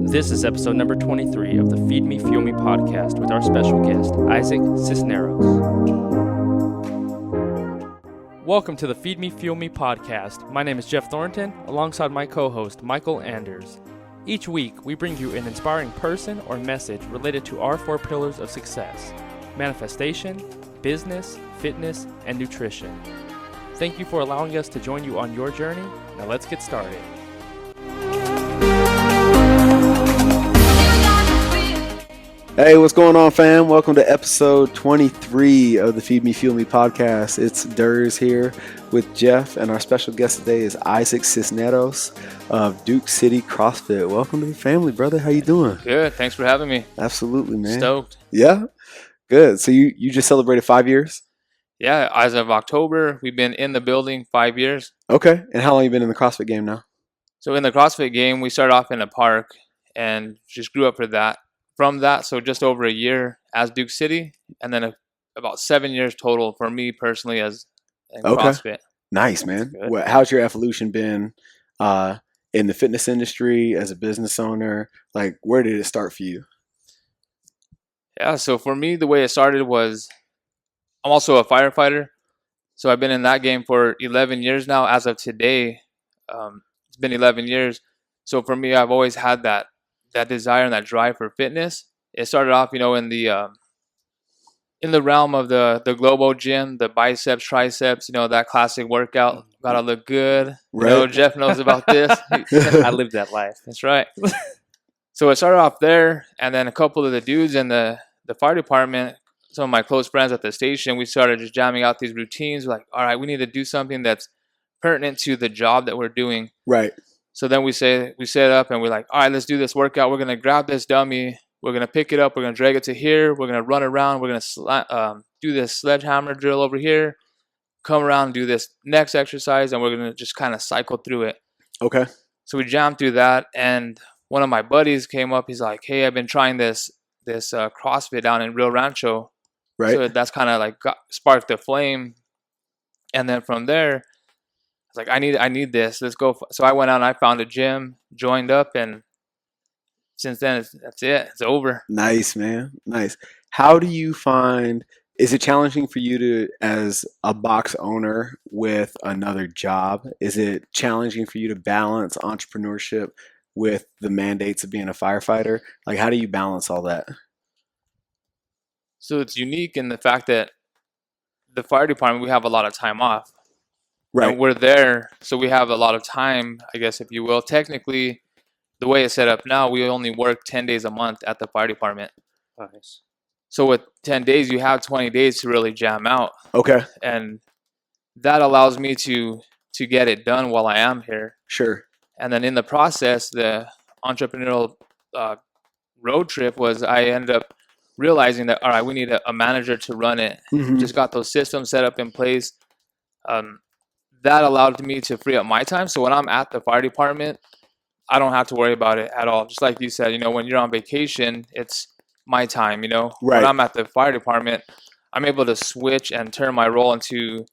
This is episode number 23 of the Feed Me, Fuel Me podcast with our special guest, Issac Sisneros. Welcome to the Feed Me, Fuel Me podcast. My name is Jeff Thornton, alongside my co-host, Michael Anders. Each week, we bring you an inspiring person or message related to our 4 pillars of success: manifestation, business, fitness, and nutrition. Thank you for allowing us to join you on your journey. Now let's get started. Hey, what's going on, fam? Welcome to episode 23 of the Feed Me, Fuel Me podcast. It's Durs here with Jeff, and our special guest today is Issac Sisneros of Duke City CrossFit. Welcome to the family, brother. How you doing? Good. Thanks for having me. Absolutely, man. Stoked. Yeah? Good. So you just celebrated 5 years? Yeah, as of October, we've been in the building 5 years. Okay. And how long you been in the CrossFit game now? So in the CrossFit game, we started off in a park and just grew up from that. So just over a year as Duke City, and then about 7 years total for me personally as in CrossFit. Nice, man. How's your evolution been in the fitness industry as a business owner? Like, where did it start for you? Yeah, so for me, the way it started was I'm also a firefighter. So I've been in that game for 11 years now. As of today, it's been 11 years. So for me, I've always had that desire and that drive for fitness. It started off, in the realm of the Globo gym, the biceps, triceps, that classic workout. Gotta look good. Right. Jeff knows about this. I lived that life. That's right. So it started off there, and then a couple of the dudes in the fire department, some of my close friends at the station, we started just jamming out these routines. We're like, all right, we need to do something that's pertinent to the job that we're doing. Right. So then we set up and we're like, all right, let's do this workout. We're going to grab this dummy. We're going to pick it up. We're going to drag it to here. We're going to run around. We're going to do this sledgehammer drill over here. Come around and do this next exercise. And we're going to just kind of cycle through it. Okay. So we jammed through that. And one of my buddies came up. He's like, hey, I've been trying this CrossFit down in Rio Rancho. Right. So that's kind of like sparked the flame. And then from there, like, I need this. Let's go. So I went out and I found a gym, joined up, and since then, that's it. It's over. Nice, man. Nice. How do you find, is it challenging for you to, as a box owner with another job, is it challenging for you to balance entrepreneurship with the mandates of being a firefighter? Like, how do you balance all that? So it's unique in the fact that the fire department, we have a lot of time off. Right. And we're there, so we have a lot of time, I guess, if you will. Technically, the way it's set up now, we only work 10 days a month at the fire department. Nice. So with 10 days, you have 20 days to really jam out. Okay. And that allows me to get it done while I am here. Sure. And then in the process, the entrepreneurial road trip was I ended up realizing that, all right, we need a manager to run it. Mm-hmm. Just got those systems set up in place. That allowed me to free up my time. So when I'm at the fire department, I don't have to worry about it at all. Just like you said, when you're on vacation, it's my time, Right. When I'm at the fire department, I'm able to switch and turn my role into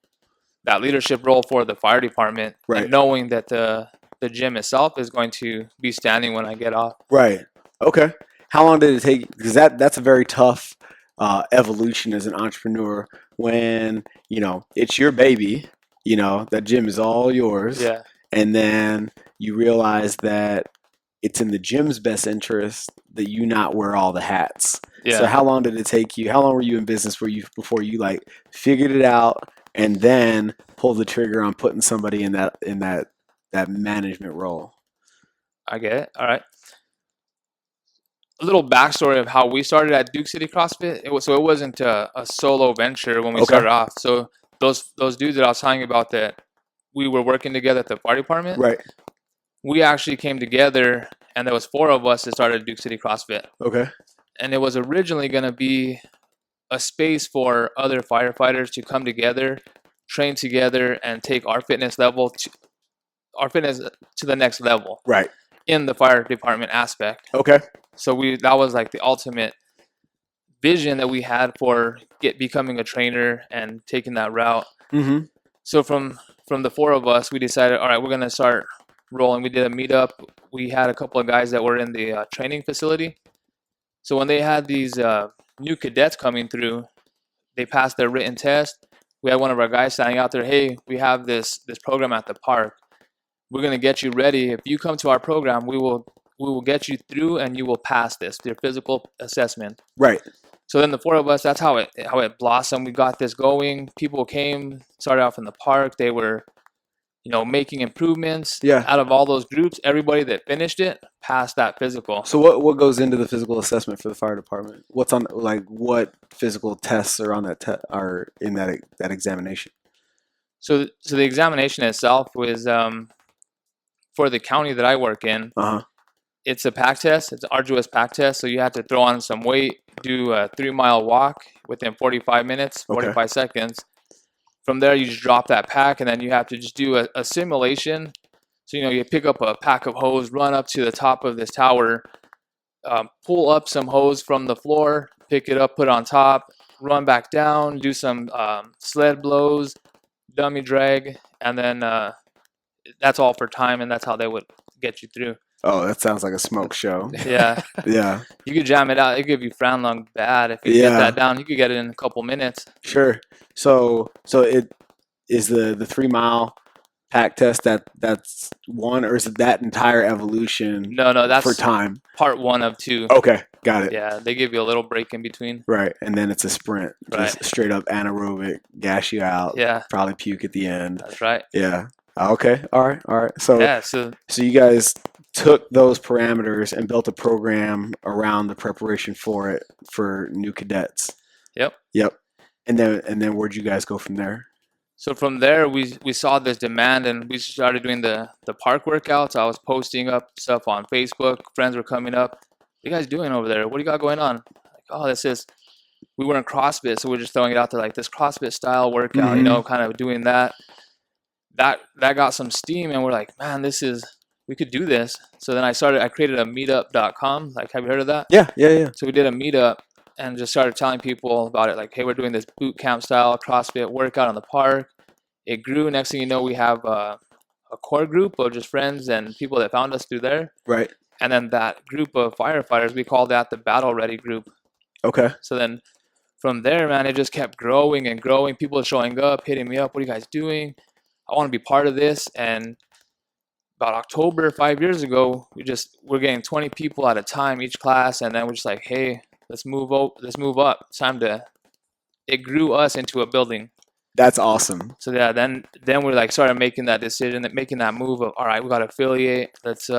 that leadership role for the fire department. Right. And knowing that the gym itself is going to be standing when I get off. Right. Okay. How long did it take? Because that's a very tough evolution as an entrepreneur when, it's your baby. That gym is all yours. Yeah. And then you realize that it's in the gym's best interest that you not wear all the hats. Yeah. So how long did it take you? How long were you in business before you like figured it out and then pulled the trigger on putting somebody in that management role? I get it. All right. A little backstory of how we started at Duke City CrossFit. It wasn't a solo venture when we started off. So those dudes that I was telling you about that we were working together at the fire department. Right. We actually came together, and there was 4 of us that started Duke City CrossFit. Okay. And it was originally going to be a space for other firefighters to come together, train together, and take our fitness to the next level. Right. In the fire department aspect. Okay. So that was like the ultimate vision that we had for becoming a trainer and taking that route. Mm-hmm. So from the 4 of us, we decided, all right, we're going to start rolling. We did a meetup. We had a couple of guys that were in the training facility. So when they had these new cadets coming through, they passed their written test. We had one of our guys standing out there. Hey, we have this program at the park. We're gonna get you ready. If you come to our program, we will get you through, and you will pass your physical assessment. Right. So then the four of us, that's how it blossomed. We got this going. People came, started off in the park. They were, making improvements. Yeah. Out of all those groups, everybody that finished it passed that physical. So what goes into the physical assessment for the fire department? What's on, like, what physical tests are on that are in that examination? So the examination itself was for the county that I work in. Uh-huh. It's a pack test. It's an arduous pack test. So you have to throw on some weight, do a 3-mile walk within 45 minutes, 45 seconds. From there, you just drop that pack, and then you have to just do a simulation. So, you pick up a pack of hose, run up to the top of this tower, pull up some hose from the floor, pick it up, put it on top, run back down, do some sled blows, dummy drag, and then that's all for time, and that's how they would get you through. Oh, that sounds like a smoke show. Yeah. Yeah. You could jam it out. It give you frown lung bad. If you get that down, you could get it in a couple minutes. Sure. So it is the 3-mile pack test that's one, or is it that entire evolution? No, that's for time. Part 1 of 2. Okay, got it. Yeah, they give you a little break in between. Right, and then it's a sprint, just straight up anaerobic, gas you out. Yeah, probably puke at the end. That's right. Yeah. Okay. All right. So yeah, so you guys took those parameters and built a program around the preparation for it for new cadets. Yep. And then where'd you guys go from there? So from there, we saw this demand, and we started doing the park workouts. I was posting up stuff on Facebook. Friends were coming up. What are you guys doing over there? What do you got going on? Like, oh, we were in CrossFit, so we're just throwing it out there like this CrossFit style workout, kind of doing that. That got some steam, and we're like, man, we could do this. So then I created a meetup.com. Like, have you heard of that? Yeah. So we did a meetup and just started telling people about it. Like, hey, we're doing this boot camp style CrossFit workout on the park. It grew. Next thing you know, we have a core group of just friends and people that found us through there. Right. And then that group of firefighters, we call that the battle ready group. Okay. So then from there, man, it just kept growing and growing. People showing up, hitting me up. What are you guys doing? I want to be part of this. And about October 5 years ago, we're getting 20 people at a time each class, and then we're just like, hey, let's move up. It's time to. It grew us into a building. That's awesome. So yeah, then we like started making that decision, making that move of, all right, we got to affiliate. Let's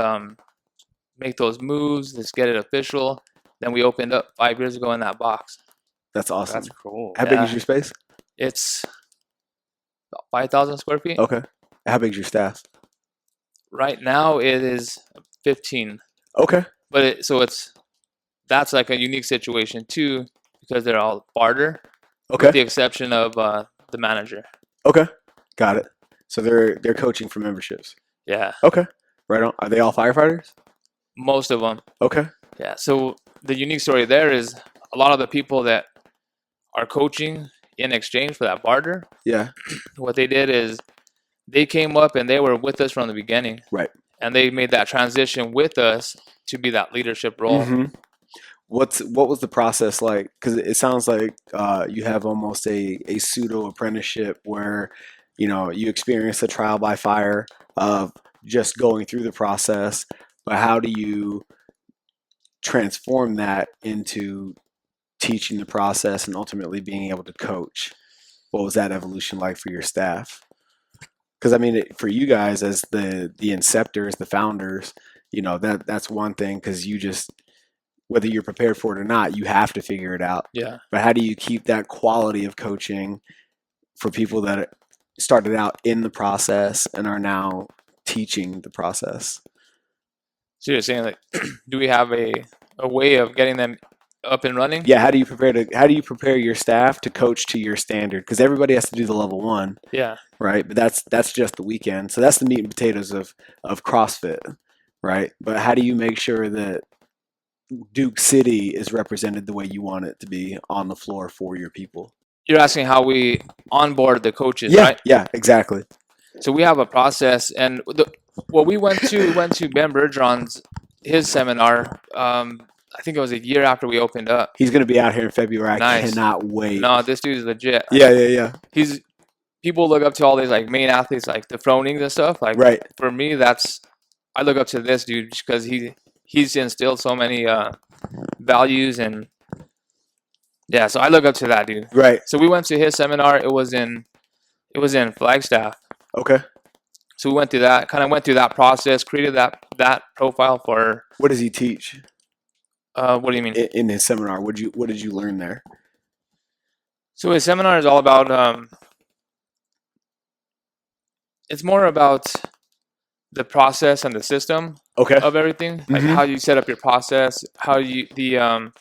make those moves. Let's get it official. Then we opened up 5 years ago in that box. That's awesome. That's cool. How big is your space? It's about 5,000 square feet. Okay. How big is your staff? Right now it is 15. Okay. But that's like a unique situation too, because they're all barter. Okay. With the exception of the manager. Okay. Got it. So they're coaching for memberships. Yeah. Okay. Right on. Are they all firefighters? Most of them. Okay. Yeah. So the unique story there is a lot of the people that are coaching in exchange for that barter. Yeah. What they did is they came up and they were with us from the beginning. Right. And they made that transition with us to be that leadership role. Mm-hmm. What was the process like? Because it sounds like you have almost a pseudo apprenticeship where, you experience the trial by fire of just going through the process, but how do you transform that into teaching the process and ultimately being able to coach? What was that evolution like for your staff? Because I mean, for you guys as the inceptors, the founders, that's one thing, because you just, whether you're prepared for it or not, you have to figure it out. Yeah. But how do you keep that quality of coaching for people that started out in the process and are now teaching the process? So you're saying, like, do we have a way of getting them up and running? Yeah. How do you prepare your staff to coach to your standard? Because everybody has to do the level 1. Yeah. Right. But that's just the weekend. So that's the meat and potatoes of CrossFit. Right. But how do you make sure that Duke City is represented the way you want it to be on the floor for your people? You're asking how we onboard the coaches, Yeah, right? yeah, exactly. So we have a process, and Well, we went to Ben Bergeron's his seminar. I think it was a year after we opened up. He's gonna be out here in February. I Nice. cannot wait. No, this dude's legit. Yeah, yeah, yeah. He's people look up to all these like main athletes like the Fronings and stuff. Like Right. for me, that's I look up to this dude just because he's instilled so many values and yeah. So I look up to that dude. Right. So we went to his seminar. It was in Flagstaff. Okay. So we went through that, kind of went through that process, created that profile for. What does he teach What do you mean? in his seminar? What did you learn there? So his seminar is all about. It's more about the process and the system Okay. of everything, like Mhm. how you set up your process, how you the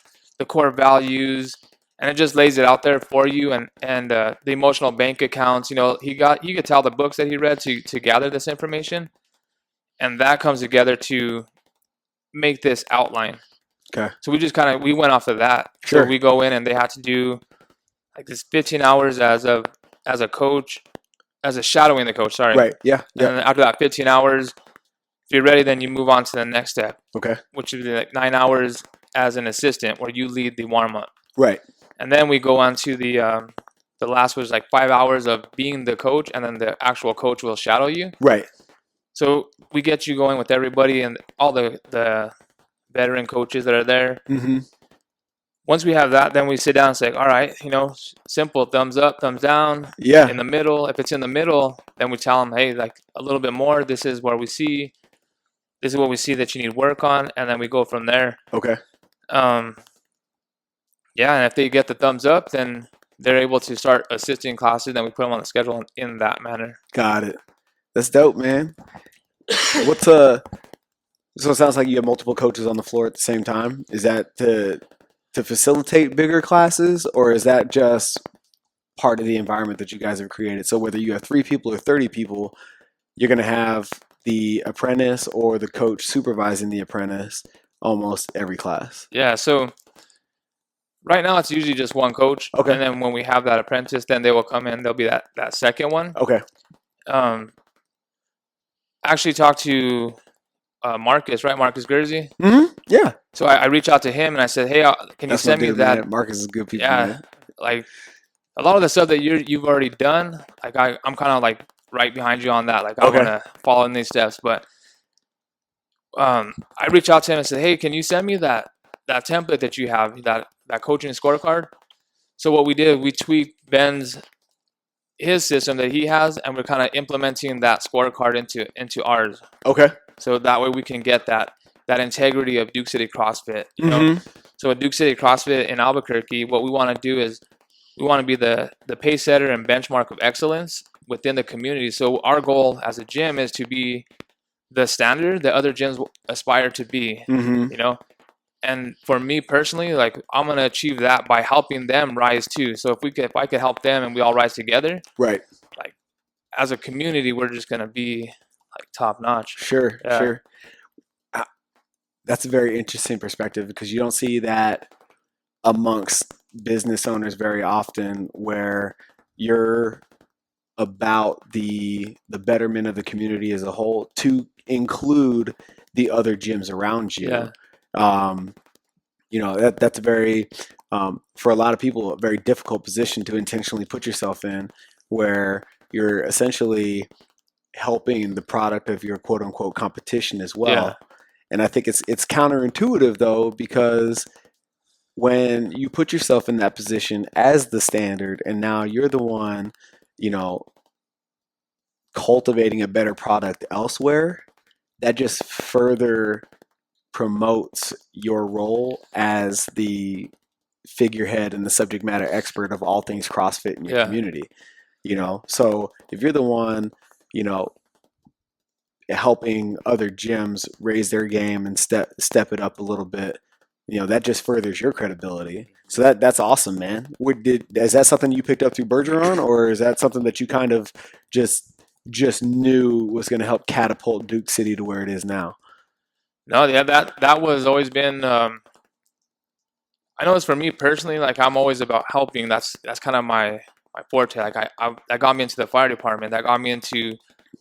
core values, and it just lays it out there for you, and the emotional bank accounts. You could tell the books that he read to gather this information, and that comes together to make this outline. Okay. So we went off of that. So Sure. we go in and they have to do like this 15 hours as a coach, as a shadowing the coach. Sorry, Right. Yeah. and Yeah. then after that 15 hours, if you're ready, then you move on to the next step, Okay. which would be like 9 hours as an assistant, where you lead the warm up, Right. and then we go on to the last was like 5 hours of being the coach, and then the actual coach will shadow you. Right. So we get you going with everybody and all the veteran coaches that are there. Mm-hmm. Once we have that, then we sit down and say, all right, simple, thumbs up, thumbs down, Yeah. in the middle. If it's in the middle, then we tell them, hey, like a little bit more. This is what we see that you need work on, and then we go from there. Okay. Um, yeah, and if they get the thumbs up, then they're able to start assisting classes. Then we put them on the schedule in that manner. Got it. That's dope, man. What's So it sounds like you have multiple coaches on the floor at the same time. Is that to facilitate bigger classes, or is that just part of the environment that you guys have created? So whether you have 3 people or 30 people, you're going to have the apprentice or the coach supervising the apprentice almost every class. Yeah, so right now it's usually just one coach, Okay. and then when we have that apprentice, then they will come in. There'll be that second one. Okay. Um, actually talked to Marcus, right? Marcus Guernsey. Mm-hmm. Yeah. So I reached out to him and I said, hey, can you That's my send me dude, that? man. Marcus is good people, Yeah, man. like a lot of the stuff that you've already done. Like I'm kind of like right behind you on that. Like I Okay. want to follow in these steps, but I reached out to him and said, hey, can you send me that template that you have, that coaching scorecard? So what we did, we tweaked his system that he has, and we're kind of implementing that scorecard into ours. Okay. So that way we can get that integrity of Duke City CrossFit. Mm-hmm. So at Duke City CrossFit in Albuquerque, what we want to do is we want to be the pace setter and benchmark of excellence within the community. So our goal as a gym is to be the standard that other gyms aspire to be. Mm-hmm. And for me personally, like I'm gonna achieve that by helping them rise too. So if I could help them and we all rise together, Right. like as a community, we're just gonna be like top notch. Sure. Yeah. Sure. Uh, That's a very interesting perspective because you don't see that amongst business owners very often, where you're about the betterment of the community as a whole to include the other gyms around you. Yeah. Um, that's a very for a lot of people a very difficult position to intentionally put yourself in, where you're essentially helping the product of your quote unquote competition as well. Yeah. And I think it's counterintuitive though, because when you put yourself in that position as the standard and now you're the one, you know, cultivating a better product elsewhere, that just further promotes your role as the figurehead and the subject matter expert of all things CrossFit in your Yeah. community. So if you're the one, you know, helping other gyms raise their game and step it up a little bit, that just furthers your credibility. So that's awesome, man. Is that something you picked up through Bergeron, or is that something that you kind of just knew was going to help catapult Duke City to where it is now? No, yeah, that was always been. I know it's for me personally. Like I'm always about helping. That's kind of my forte. Like that got me into the fire department. That got me into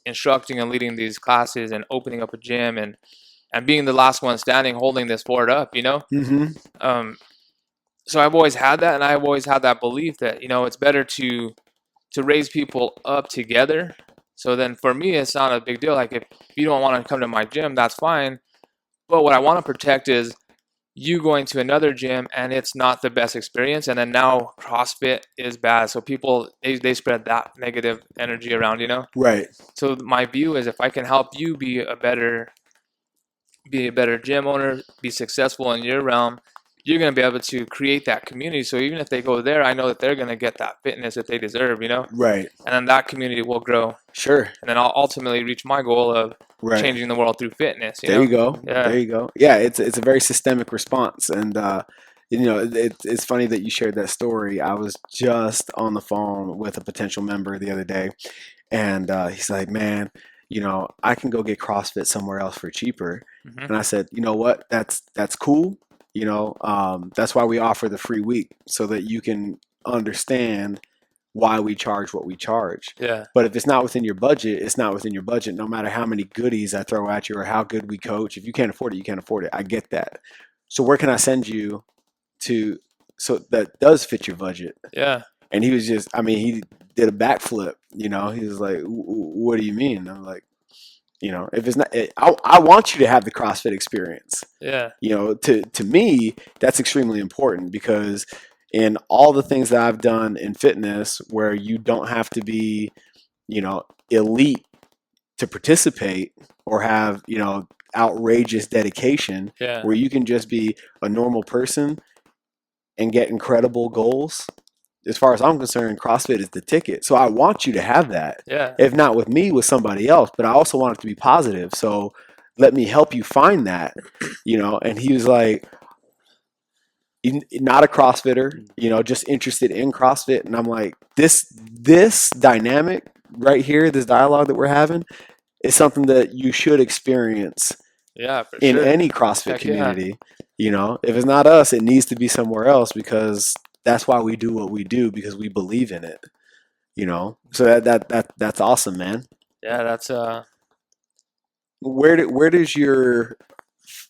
instructing and leading these classes and opening up a gym and being the last one standing holding this fort up, you know? Mm-hmm. Um, so I've always had that, and I've always had that belief that, you know, it's better to raise people up together. So then for me, it's not a big deal. Like if you don't want to come to my gym, that's fine. But what I want to protect is you going to another gym and it's not the best experience. And then now CrossFit is bad. So people, they spread that negative energy around, you know? Right. So my view is if I can help you be a better gym owner, be successful in your realm, you're going to be able to create that community. So even if they go there, I know that they're going to get that fitness that they deserve, you know? Right. And then that community will grow. Sure. And then I'll ultimately reach my goal of Right. changing the world through fitness, you There know? you go. Yeah. There you go. Yeah, it's a very systemic response, and you know, it's funny that you shared that story. I was just on the phone with a potential member the other day, and he's like, "Man, you know, I can go get CrossFit somewhere else for cheaper." Hmm. And I said, "You know what? That's cool. You know, that's why we offer the free week so that you can understand why we charge what we charge. Yeah. But if it's not within your budget, it's not within your budget, no matter how many goodies I throw at you or how good we coach. If you can't afford it, you can't afford it. I get that. So where can I send you to so that does fit your budget?" Yeah. And he was just, I mean, he did a backflip, you know. He was like, "What do you mean?" I'm like, you know, if it's not, I want you to have the CrossFit experience. Yeah. You know, to me, that's extremely important because in all the things that I've done in fitness where you don't have to be, you know, elite to participate or have, you know, outrageous dedication, Yeah. where you can just be a normal person and get incredible goals. As far as I'm concerned, CrossFit is the ticket. So I want you to have that. Yeah. If not with me, with somebody else, but I also want it to be positive. So let me help you find that, you know. And he was like, not a CrossFitter, you know, just interested in CrossFit. And I'm like, this dynamic right here, this dialogue that we're having, is something that you should experience Yeah, for in sure. any CrossFit Heck yeah. community. You know, if it's not us, it needs to be somewhere else because that's why we do what we do, because we believe in it. You know, so that's awesome, man. Yeah, that's Where does your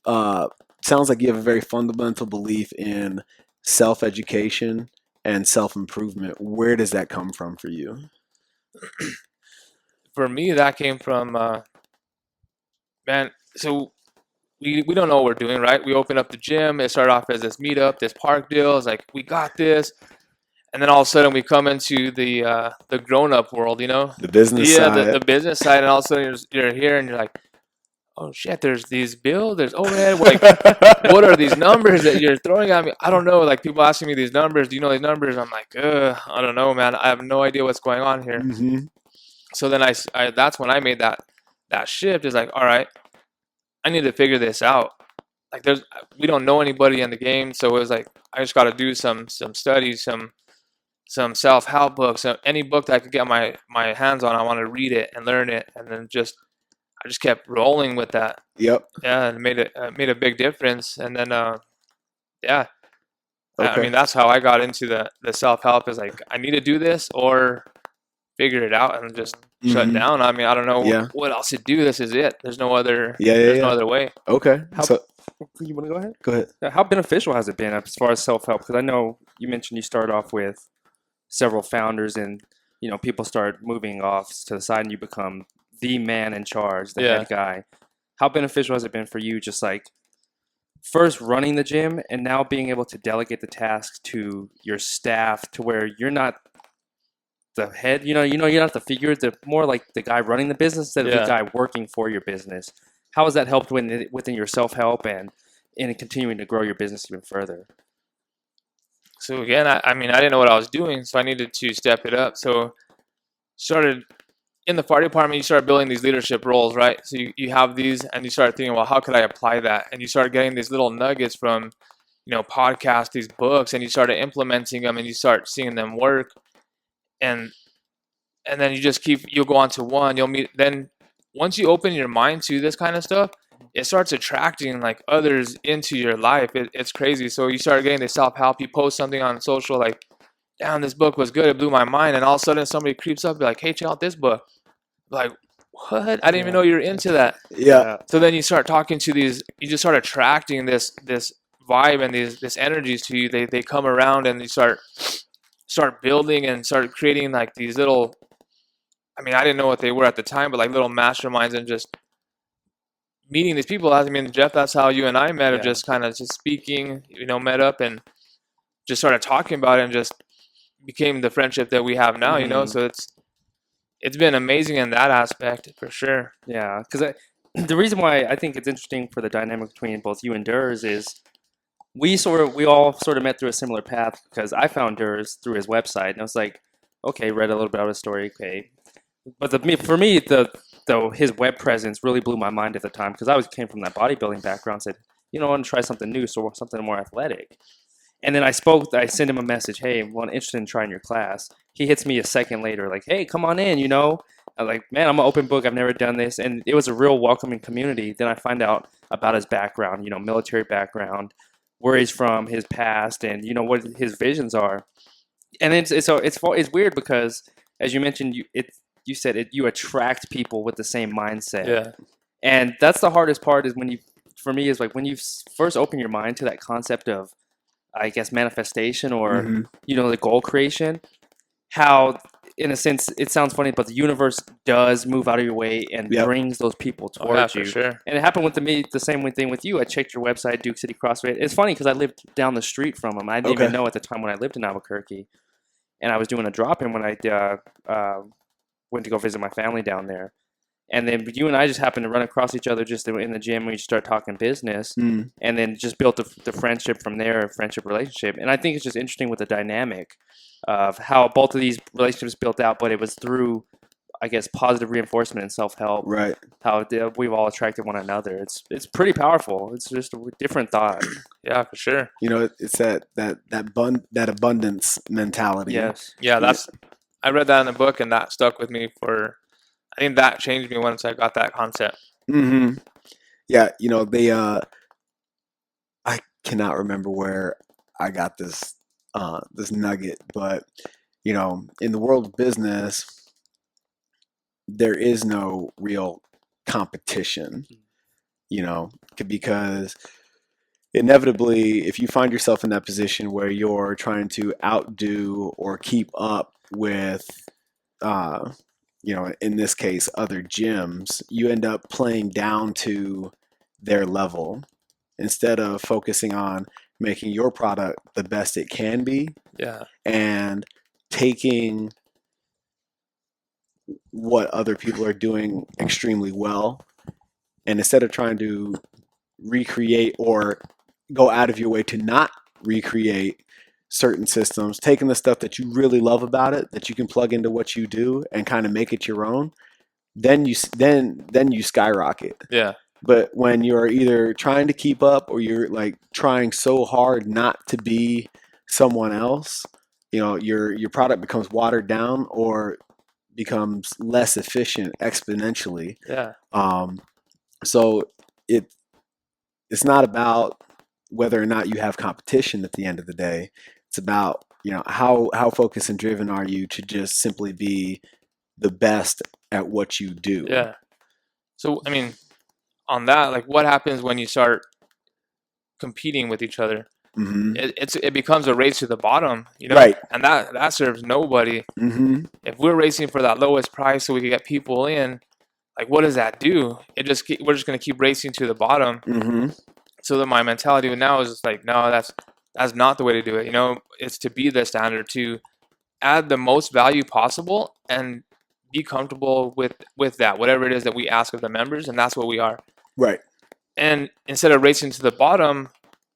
uh sounds like you have a very fundamental belief in self education and self improvement. Where does that come from for you? for me that came from man, so we don't know what we're doing, right? We open up the gym, it started off as this meetup, this park deal, it's like we got this. And then all of a sudden we come into the grown up world, you know? The business Yeah, the side. business side, and all of a sudden you're here and you're like, oh shit, there's these bills, there's overhead. Like, what are these numbers that you're throwing at me? I don't know. Like, people asking me these numbers. Do you know these numbers? I'm like, I don't know, man. I have no idea what's going on here. Hmm. So then that's when I made that shift. Is like, all right, I need to figure this out. Like, we don't know anybody in the game, so it was like I just got to do some studies, some self help books, any book that I could get my hands on. I want to read it and learn it, and then I just kept rolling with that. Yep. Yeah, and made a big difference. And then yeah, I Okay. mean that's how I got into the self help. Is like I need to do this or figure it out and just shut Hmm. down. I mean I don't know Yeah. what else to do. This is it. There's no other. Yeah. Yeah. There's no Yeah. other way. Okay. How So you want to go ahead? go ahead. Yeah, how beneficial has it been as far as self-help? Because I know you mentioned you started off with several founders, and people start moving off to the side, and you become the man in charge, the Yeah. head guy. How beneficial has it been for you, just like first running the gym and now being able to delegate the tasks to your staff, to where you're not the head, you're not the figure, the more like the guy running the business instead of the Yeah. guy working for your business. How has that helped within your self-help and in continuing to grow your business even further? So again, I mean I didn't know what I was doing, so I needed to step it up. So started in the fire department, you start building these leadership roles, right? So you have these and you start thinking, well, how could I apply that? And you start getting these little nuggets from, podcasts, these books, and you started implementing them and you start seeing them work. And then you just you'll go on to one, you'll meet, then once you open your mind to this kind of stuff, it starts attracting like others into your life. It's crazy. So you start getting the self-help, you post something on social like, damn, this book was good, it blew my mind. And all of a sudden somebody creeps up, be like, hey, check out this book. Like, what? I didn't even Yeah. know you were into that. Yeah. Yeah. So then you start talking to these, you just start attracting this vibe and this energies to you. They come around and you start building and start creating like these little, I mean, I didn't know what they were at the time, but like little masterminds and just meeting these people. I mean, Jeff, that's how you and I met, of Yeah. just kind of just speaking, met up and just started talking about it and just became the friendship that we have now, Mhm. so it's been amazing in that aspect for sure. Yeah, because the reason why I think it's interesting for the dynamic between both you and Durs is we all sort of met through a similar path because I found Durs through his website and I was like, okay, read a little bit about his story, okay, but for me though his web presence really blew my mind at the time because came from that bodybuilding background, said I want to try something new, so something more athletic. And then I sent him a message, hey, I'm interested in trying your class. He hits me a second later, like, hey, come on in, I'm like, man, I'm an open book. I've never done this. And it was a real welcoming community. Then I find out about his background, military background, where he's from, his past, and, what his visions are. And it's weird because, as you mentioned, you said you attract people with the same mindset. Yeah. And that's the hardest part is for me, is like when you first open your mind to that concept of, I guess, manifestation or, Mhm. the goal creation, how, in a sense, it sounds funny, but the universe does move out of your way and Yep. brings those people Oh, yeah, towards for you. sure. And it happened with me, the same thing with you. I checked your website, Duke City CrossFit. It's funny because I lived down the street from them. I didn't Okay. even know at the time when I lived in Albuquerque. And I was doing a drop-in when I went to go visit my family down there. And then you and I just happened to run across each other just in the gym. We just start talking business, Mm. and then just built the friendship from there, a friendship relationship. And I think it's just interesting with the dynamic of how both of these relationships built out, but it was through, I guess, positive reinforcement and self-help. Right. How we've all attracted one another. It's pretty powerful. It's just a different thought. Yeah, for sure. It's that abundance mentality. Yes. Yeah, I read that in a book and that stuck with me I think that changed me once I got that concept. Mm-hmm. Yeah. They. I cannot remember where I got this nugget, but in the world of business, there is no real competition. Because inevitably, if you find yourself in that position where you're trying to outdo or keep up with, in this case, other gyms, you end up playing down to their level instead of focusing on making your product the best it can be Yeah. and taking what other people are doing extremely well. And instead of trying to recreate or go out of your way to not recreate certain systems, taking the stuff that you really love about it, that you can plug into what you do and kind of make it your own, then you skyrocket. Yeah. But when you're either trying to keep up or you're like trying so hard not to be someone else, your product becomes watered down or becomes less efficient exponentially. Yeah. So it's not about whether or not you have competition at the end of the day. It's about, how focused and driven are you to just simply be the best at what you do. Yeah. So, I mean, on that, like, what happens when you start competing with each other? Mm-hmm. It becomes a race to the bottom, Right. and that serves nobody. Mm-hmm. If we're racing for that lowest price so we can get people in, like, what does that do? We're just going to keep racing to the bottom. Mm-hmm. So that my mentality now is just like, no, that's not the way to do it. It's to be the standard, to add the most value possible and be comfortable with that, whatever it is that we ask of the members, and that's what we are. Right. And instead of racing to the bottom,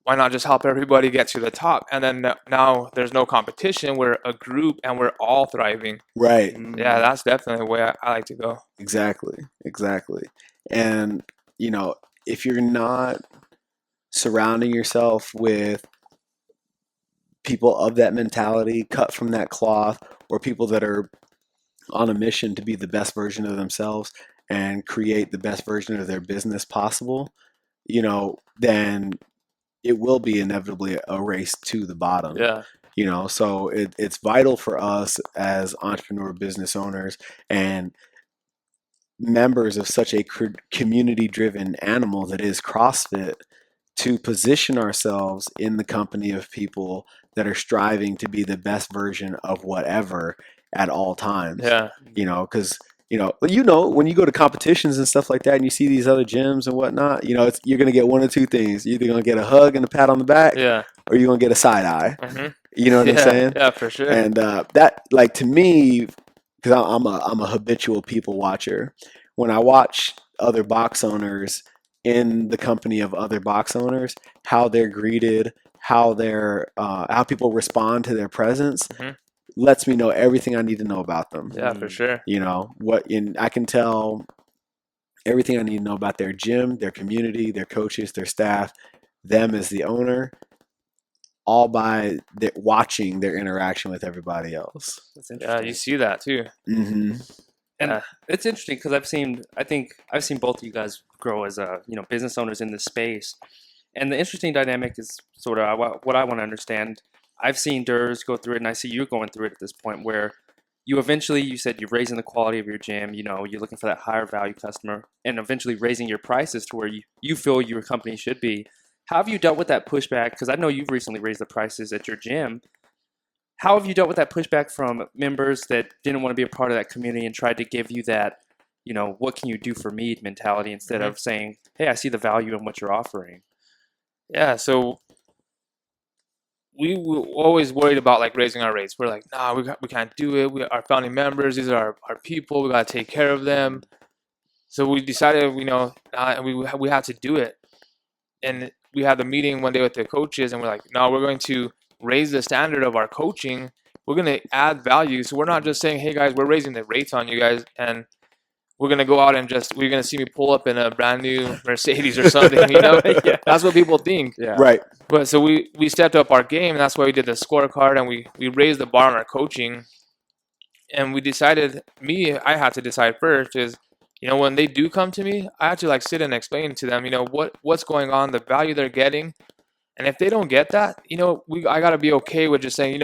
why not just help everybody get to the top? And then now there's no competition. We're a group and we're all thriving. Right. Yeah, that's definitely the way I like to go. Exactly. And, if you're not surrounding yourself with people of that mentality, cut from that cloth, or people that are on a mission to be the best version of themselves and create the best version of their business possible, then it will be inevitably a race to the bottom. Yeah. So it's vital for us as entrepreneur business owners and members of such a community-driven animal that is CrossFit to position ourselves in the company of people that are striving to be the best version of whatever at all times. Yeah. Because when you go to competitions and stuff like that, and you see these other gyms and whatnot, you're gonna get one of two things: you're either gonna get a hug and a pat on the back, Yeah. or you're gonna get a side eye. Hmm. You know what I'm Yeah. saying? Yeah, for sure. And that, like, to me, because I'm a habitual people watcher. When I watch other box owners in the company of other box owners, how they're greeted, how people respond to their presence, Hmm. lets me know everything I need to know about them. Yeah, for sure. I can tell everything I need to know about their gym, their community, their coaches, their staff, them as the owner, all by watching their interaction with everybody else. That's Yeah, interesting. you see that too. Hmm. And Yeah. it's interesting because I think I've seen both of you guys grow as business owners in this space. And the interesting dynamic is sort of what I want to understand. I've seen Durs go through it, and I see you going through it at this point where you said you're raising the quality of your gym, you're looking for that higher value customer, and eventually raising your prices to where you feel your company should be. How have you dealt with that pushback? Because I know you've recently raised the prices at your gym. How have you dealt with that pushback from members that didn't want to be a part of that community and tried to give you that, what can you do for me mentality instead Mhm. of saying, hey, I see the value in what you're offering? Yeah, so we were always worried about like raising our rates. We're like, nah, we can't do it. We are founding members. These are our people. We gotta take care of them. So we decided, we have to do it. And we had the meeting one day with the coaches, and we're like, no, we're going to raise the standard of our coaching. We're going to add value. So we're not just saying, hey guys, we're raising the rates on you guys, and we're going to go out and we're going to see me pull up in a brand new Mercedes or something, Yeah. That's what people think. Yeah. Right. But so we stepped up our game, and that's why we did the scorecard, and we raised the bar on our coaching. And we decided, I had to decide first is, when they do come to me, I have to like sit and explain to them, what's going on, the value they're getting. And if they don't get that, I gotta be okay with just saying,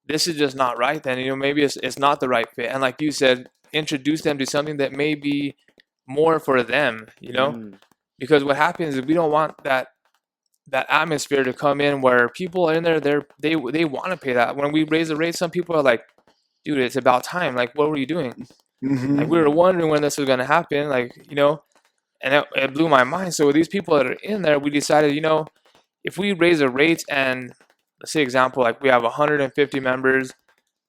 this is just not right. Then, maybe it's not the right fit. And like you said, introduce them to something that may be more for them, Mm. because what happens is we don't want that atmosphere to come in where people are in there, they want to pay that. When we raise the rate, some people are like, dude, it's about time. Like, what were you doing? Hmm. Like, we were wondering when this was gonna happen. Like, and it blew my mind. So with these people that are in there, we decided, if we raise the rates and let's say example, like we have 150 members,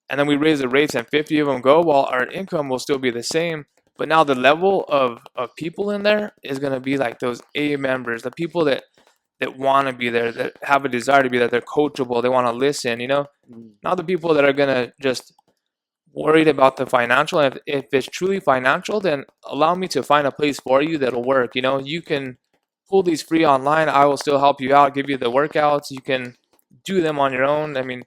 and then we raise the rates and 50 of them go, well, our income will still be the same. But now the level of people in there is gonna be like those A members, the people that want to be there, that have a desire to be there, they're coachable, they want to listen, Mm. not the people that are gonna just worried about the financial. And if it's truly financial, then allow me to find a place for you that'll work. You can pull these free online. I will still help you out, give you the workouts. You can do them on your own. I mean,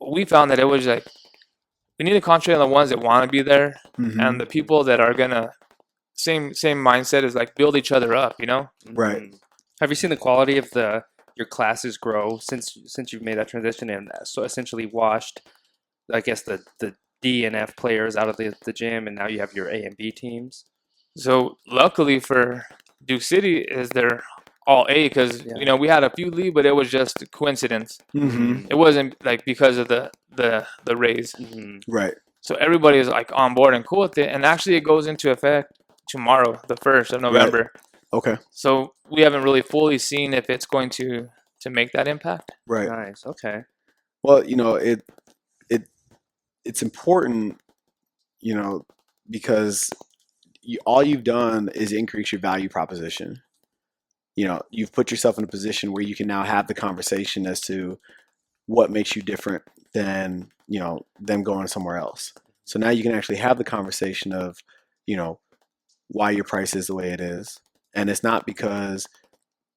we found that it was like we need to concentrate on the ones that want to be there, Hmm. and the people that are gonna same mindset is like build each other up. Right. Mm. Have you seen the quality of your classes grow since you've made that transition and so essentially washed, I guess, the D and F players out of the gym, and now you have your A and B teams? So luckily for Duke City is they're all A because Yeah. we had a few leave, but it was just coincidence. Hmm. It wasn't like because of the raise. Mhm. Right. So everybody is like on board and cool with it. And actually, it goes into effect tomorrow, the 1st of November. Okay. So we haven't really fully seen if it's going to make that impact. Right. Nice. Okay. Well, it's important, because all you've done is increase your value proposition. You've put yourself in a position where you can now have the conversation as to what makes you different than, them going somewhere else. So now you can actually have the conversation of, why your price is the way it is. And it's not because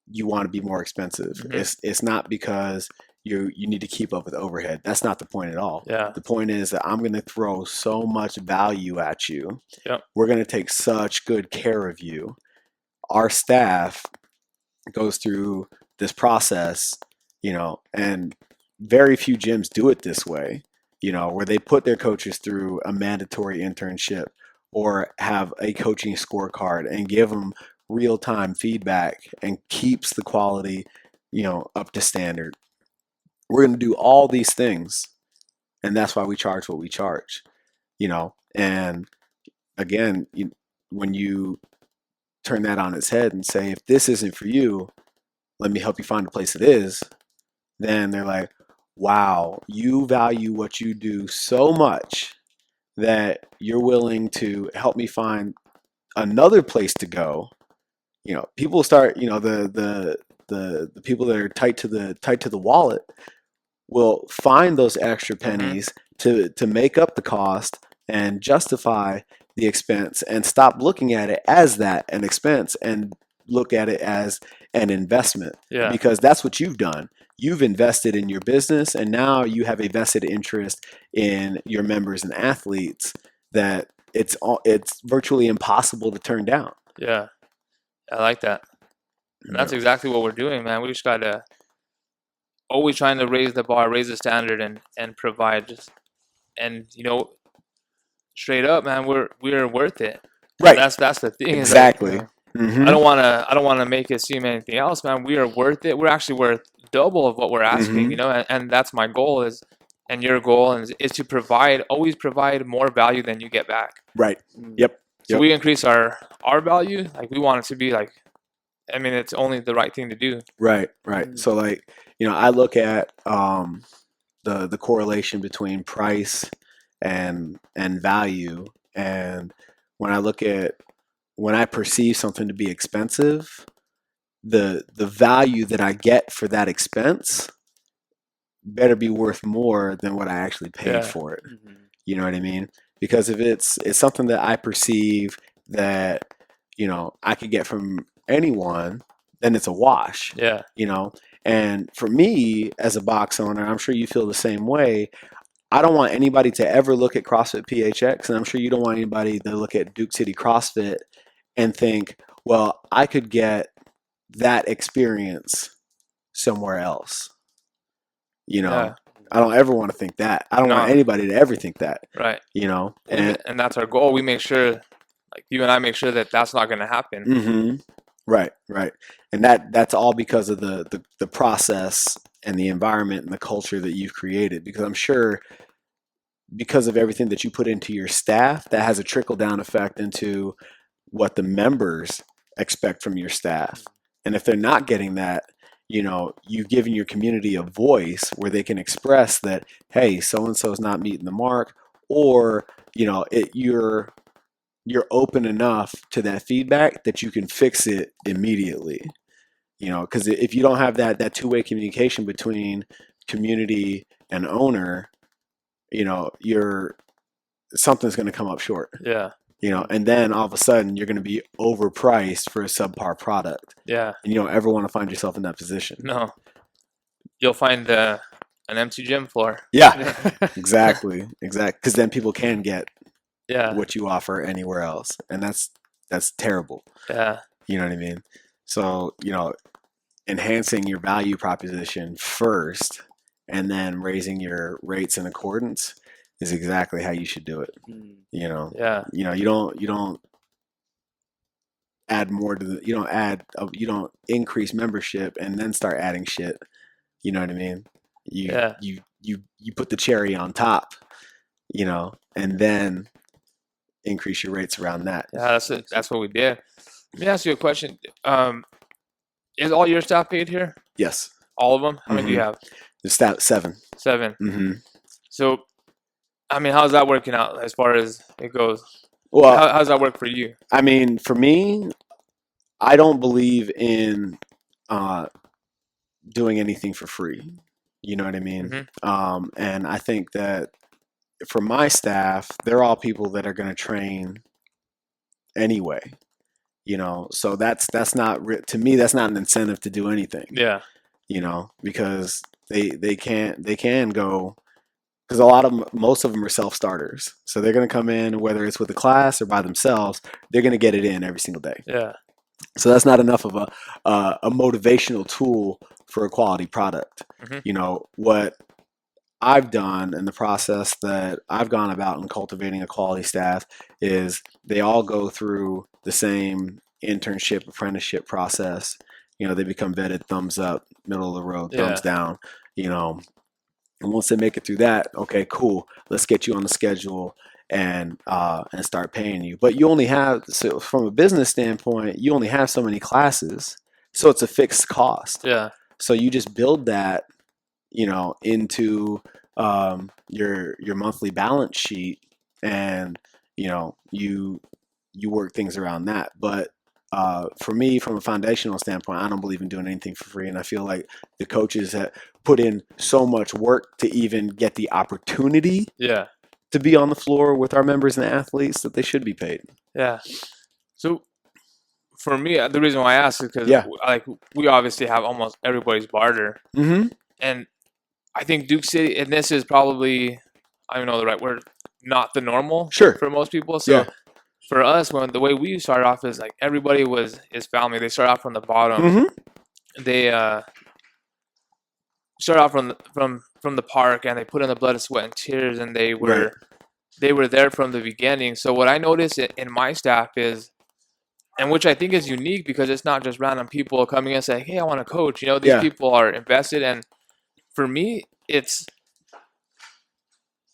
you want to be more expensive. Mhm. It's not because you need to keep up with overhead. That's not the point at all. Yeah. The point is that I'm going to throw so much value at you. Yep. We're going to take such good care of you. Our staff goes through this process, and very few gyms do it this way, where they put their coaches through a mandatory internship, or have a coaching scorecard and give them real-time feedback and keeps the quality, up to standard. We're going to do all these things, and that's why we charge what we charge, and again, when you turn that on its head and say, if this isn't for you, let me help you find a place that is, then they're like, wow, you value what you do so much that you're willing to help me find another place to go. People start, the people that are tight to the wallet will find those extra Mm-hmm. pennies to make up the cost and justify the expense, and stop looking at it as that an expense and look at it as an investment, Yeah. because that's what you've done. You've invested in your business, and now you have a vested interest in your members and athletes that it's virtually impossible to turn down. Yeah. I like that. And that's exactly what we're doing, man. We just gotta always trying to raise the bar, raise the standard, and provide. And straight up, man, we're worth it. And Right. that's the thing. Is like, Exactly. I Hmm. don't wanna make it seem anything else, man. We are worth it. We're actually worth double of what we're asking, Hmm. and that's my goal and your goal is to always provide more value than you get back. Right. Mm. Yep. So Yep. we increase our value, like we want it to be like, I mean, it's only the right thing to do. Right. Right. Mm. So like, I look at the correlation between price and value, and when I perceive something to be expensive, the value that I get for that expense better be worth more than what I actually paid Yeah. for it. Mhm. You know what I mean? Because if it's something that I perceive that I could get from anyone, then it's a wash. Yeah. And for me as a box owner, I'm sure you feel the same way. I don't want anybody to ever look at CrossFit PHX, and I'm sure you don't want anybody to look at Duke City CrossFit and think, well, I could get that experience somewhere else. Yeah. I don't ever want to think that. I don't want No. anybody to ever think that, Right. and And that's our goal. We make sure, like you and I make sure that that's not going to happen. hmm right, right. And that's all because of the process and the environment and the culture that you've created, because I'm sure because of everything that you put into your staff, that has a trickle down effect into what the members expect from your staff. And if they're not getting that, you've given your community a voice where they can express that, hey, so and so is not meeting the mark, or you're open enough to that feedback that you can fix it immediately. Because if you don't have that two-way communication between community and owner, you're something's going to come up short. Yeah. And then all of a sudden you're going to be overpriced for a subpar product, Yeah. and you don't ever want to find yourself in that position. No. You'll find an empty gym floor. Yeah, exactly. Because then people can get Yeah. what you offer anywhere else, and that's terrible. Yeah. You know what I mean? So, enhancing your value proposition first and then raising your rates in accordance is exactly how you should do it. Mm. Yeah. You don't add more to you don't increase membership and then start adding shit. You know what I mean? Yeah. You put the cherry on top, and then increase your rates around that. Yeah. That's it. That's what we did. Let me ask you a question. Is all your staff paid here? Yes. All of them? How many do you Mhm. have? The stat 7. 7. Hmm. So, I mean, how's that working out as far as it goes? Well, How's that work for you? I mean, for me, I don't believe in doing anything for free. You know what I mean? And I think that for my staff, they're all people that are going to train anyway. So that's not to me. That's not an incentive to do anything. Yeah. Because they can go, because most of them are self starters. So they're going to come in, whether it's with a class or by themselves, they're going to get it in every single day. Yeah. So that's not enough of a motivational tool for a quality product. Mhm. What I've done and the process that I've gone about in cultivating a quality staff is they all go through the same internship apprenticeship process. They become vetted, thumbs up, middle of the road, thumbs Yeah. down, you know, and once they make it through that, okay, cool. Let's get you on the schedule and start paying you. But you only have, so from a business standpoint, you only have so many classes, so it's a fixed cost. Yeah. So you just build that, into your monthly balance sheet, and you work things around that. But for me, from a foundational standpoint, I don't believe in doing anything for free, and I feel like the coaches that put in so much work to even get the opportunity Yeah. to be on the floor with our members and athletes that they should be paid. Yeah. So for me, the reason why I asked is because Yeah. like we obviously have almost everybody's barter, Mm-hmm. and I think Duke City, and this is probably, I don't know the right word, not the normal Sure. for most people. So Yeah. for us, when the way we started off is like everybody is family. They start off from the bottom. Mm-hmm. They start off from the park, and they put in the blood, sweat, and tears, and they were Right. they were there from the beginning. So what I noticed in my staff is, and which I think is unique because it's not just random people coming in and saying, "Hey, I want to coach." These Yeah. people are invested, and for me, it's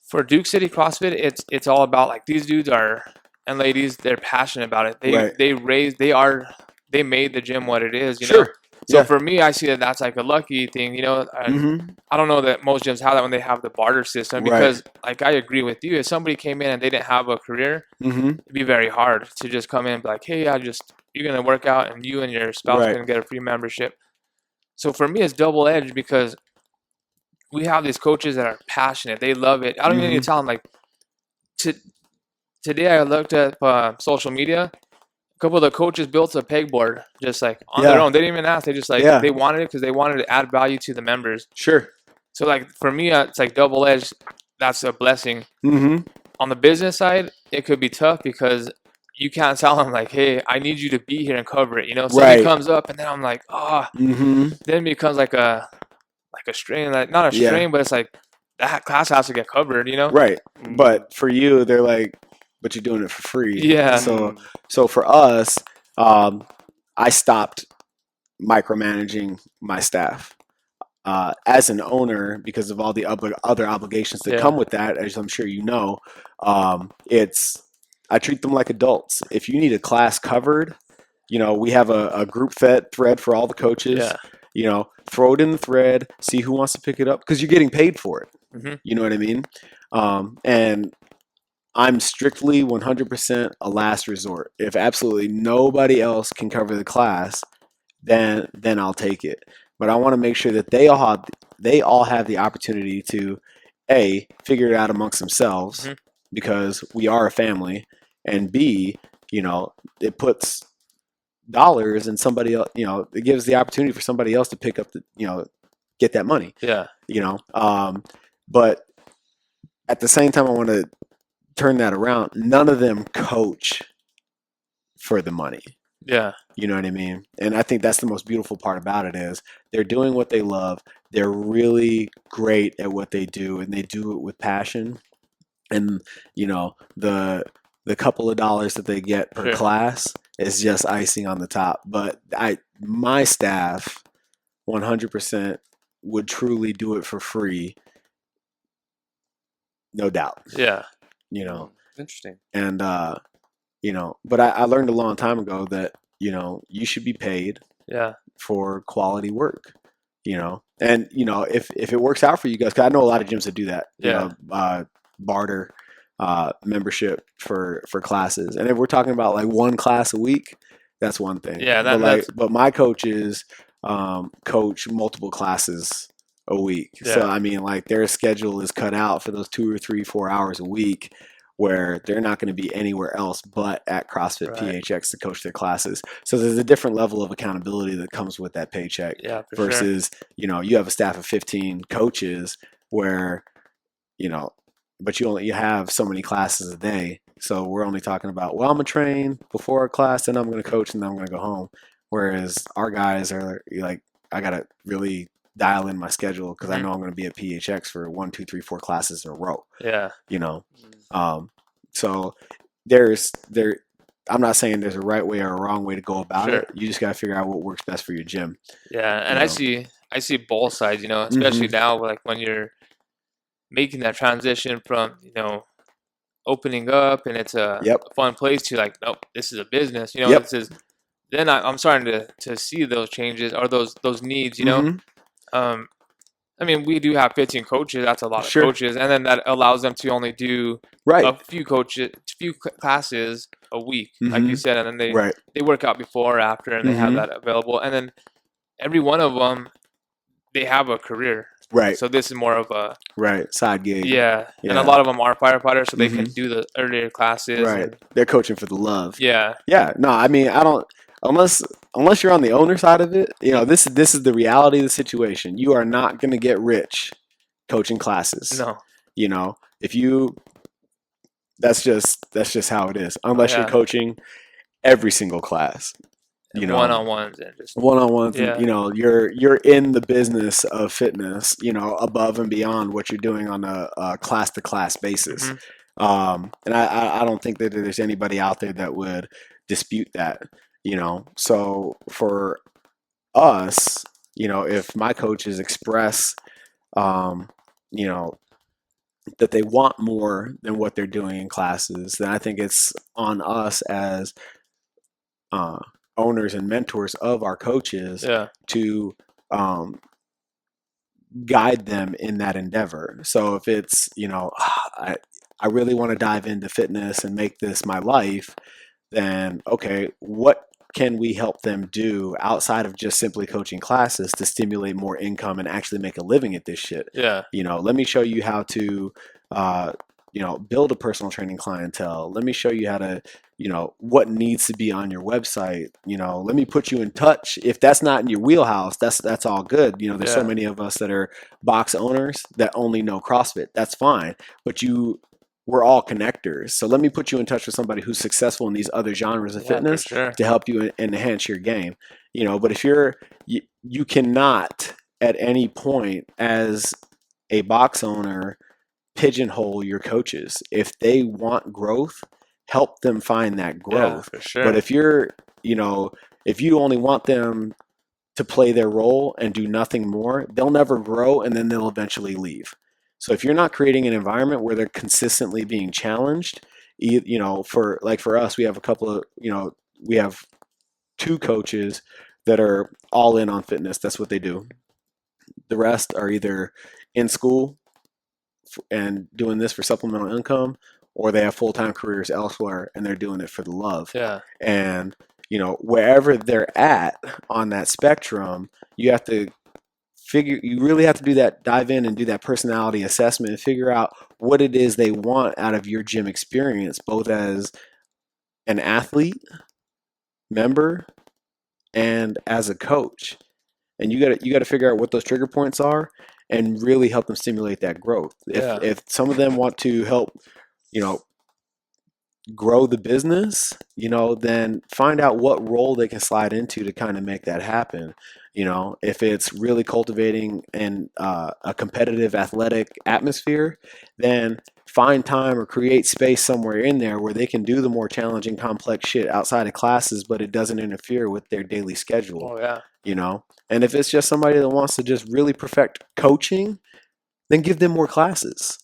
for Duke City CrossFit. It's all about like these dudes are and ladies. They're passionate about it. Right. They made the gym what it is. Sure. So Yeah. for me, I see that that's like a lucky thing. Mm-hmm. I don't know that most gyms have that when they have the barter system, Right. because like I agree with you. If somebody came in and they didn't have a career, Mm-hmm. it'd be very hard to just come in and be like, hey, you're gonna work out and you and your spouse are Right. gonna get a free membership. So for me, it's double edged because we have these coaches that are passionate. They love it. I don't even need Mm-hmm. to tell them like today I looked at social media. A couple of the coaches built a pegboard just like on their Yeah. own. They didn't even ask. They just like Yeah. they wanted it because they wanted to add value to the members. Sure. So like for me, it's like double edged. That's a blessing. Mm-hmm. On the business side, it could be tough because you can't tell them like, "Hey, I need you to be here and cover it." Something Right. comes up, and then I'm like, "Ah." Mm-hmm. Then it becomes like a strain, like not a Yeah. strain, but it's like that class has to get covered. Right. But for you, they're like, but you're doing it for free. Yeah. So for us, I stopped micromanaging my staff. As an owner, because of all the other obligations that Yeah. come with that, as I'm sure you know, I treat them like adults. If you need a class covered, we have a group thread for all the coaches. Yeah. Throw it in the thread, see who wants to pick it up, because you're getting paid for it. Hmm. You know what I mean? And I'm strictly 100% a last resort. If absolutely nobody else can cover the class, then I'll take it. But I want to make sure that they all have the opportunity to figure it out amongst themselves, Mhm. because we are a family, and B, it puts dollars in somebody else. It gives the opportunity for somebody else to pick up get that money. Yeah. But at the same time, I want to turn that around. None of them coach for the money. Yeah. You know what I mean? And I think that's the most beautiful part about it is they're doing what they love. They're really great at what they do, and they do it with passion. And the couple of dollars that they get per Sure. class is just icing on the top. But my staff 100% would truly do it for free, no doubt. Yeah. Interesting. And but I learned a long time ago that you should be paid Yeah. for quality work. And if it works out for you guys, 'cause I know a lot of gyms that do that. Barter membership for classes, and if we're talking about like one class a week, that's one thing. Yeah, but my coaches coach multiple classes a week. So Yeah. I mean, like their schedule is cut out for those 2 or 3, 4 hours a week, where they're not going to be anywhere else but at CrossFit Right. PHX to coach their classes. So there's a different level of accountability that comes with that paycheck Yeah. For sure. versus, you have a staff of 15 coaches where, but you have so many classes a day. So we're only talking about, well, I'm going to train before a class, then I'm going to coach, and then I'm going to go home. Whereas our guys are like, I got to really dial in my schedule because I Mhm. know I'm going to be at PHX for 1, 2, 3, 4 classes in a row. Yeah. You know, so there's there. I'm not saying there's a right way or a wrong way to go about Sure. it. You just got to figure out what works best for your gym. Yeah, and You know. I see both sides, you know, Hmm. especially now, like when you're making that transition from, you know, opening up and it's Yep. a fun place to like, nope, this is a business, you know, Yep. this is, then I'm starting to see those changes or those needs, you know. Hmm. Um, I mean, we do have 15 coaches. That's a lot of Sure. coaches, and then that allows them to only do Right. a few classes a week, like you Hmm. said, and then Right. they work out before or after, and they have Hmm. that available. And then every one of them, they have a career. Right. So this is more of a Right. Side gig. yeah, and a Yeah. lot of them are firefighters, so they Hmm. can do the earlier classes Right. and They're coaching for the love. yeah, Yeah. No, I mean, I don't unless you're on the owner side of it, you know, this is the reality of the situation. You are not going to get rich coaching classes. no, You know, if you that's just how it is. oh Unless you're yeah, coaching every single class, you and one know, on ones and just one-on-ones, and yeah, you know, you're in the business of fitness, you know, above and beyond what you're doing on a class-to-class basis. hmm And I don't think that there's anybody out there that would dispute that, you know. So for us, you know, if my coaches express, um, you know, that they want more than what they're doing in classes, then I think it's on us as uh, owners and mentors of our coaches yeah, to um, guide them in that endeavor. So if it's, you know, I really want to dive into fitness and make this my life, then okay, what can we help them do outside of just simply coaching classes to stimulate more income and actually make a living at this shit? yeah, You know, let me show you how to, uh, you know, build a personal training clientele. Let me show you how to, you know, what needs to be on your website. You know, let me put you in touch. If that's not in your wheelhouse, that's all good. You know, there's so yeah, many of us that are box owners that only know CrossFit. That's fine, but we're all connectors. So let me put you in touch with somebody who's successful in these other genres of yeah, for fitness sure. to help you enhance your game. You know, but if you cannot at any point as a box owner pigeonhole your coaches. If they want growth, help them find that Yeah, growth. for But sure. if you're, you know, if you only want them to play their role and do nothing more, they'll never grow and then they'll eventually leave. So if you're not creating an environment where they're consistently being challenged, you know, for us, we have a couple of, you know, we have 2 coaches that are all in on fitness. That's what they do. The rest are either in school and doing this for supplemental income, or they have full-time careers elsewhere and they're doing it for the love. Yeah, And you know, wherever they're at on that spectrum, you have to you really have to do that, dive in and do that personality assessment and figure out what it is they want out of your gym experience, both as an athlete, member, and as a coach. And you got to figure out what those trigger points are and really help them stimulate that growth. yeah, If some of them want to help, you know, grow the business, you know, then find out what role they can slide into to kind of make that happen. You know, if it's really cultivating a competitive athletic atmosphere, then find time or create space somewhere in there where they can do the more challenging, complex shit outside of classes, but it doesn't interfere with their daily schedule, oh yeah, you know? And if it's just somebody that wants to just really perfect coaching, then give them more classes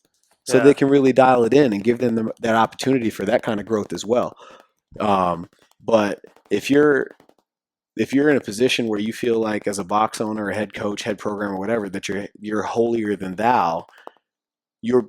so they yeah, can really dial it in and give them that opportunity for that kind of growth as well. But if you're in a position where you feel like as a box owner, a head coach, head programmer, whatever, that you're holier than thou, you're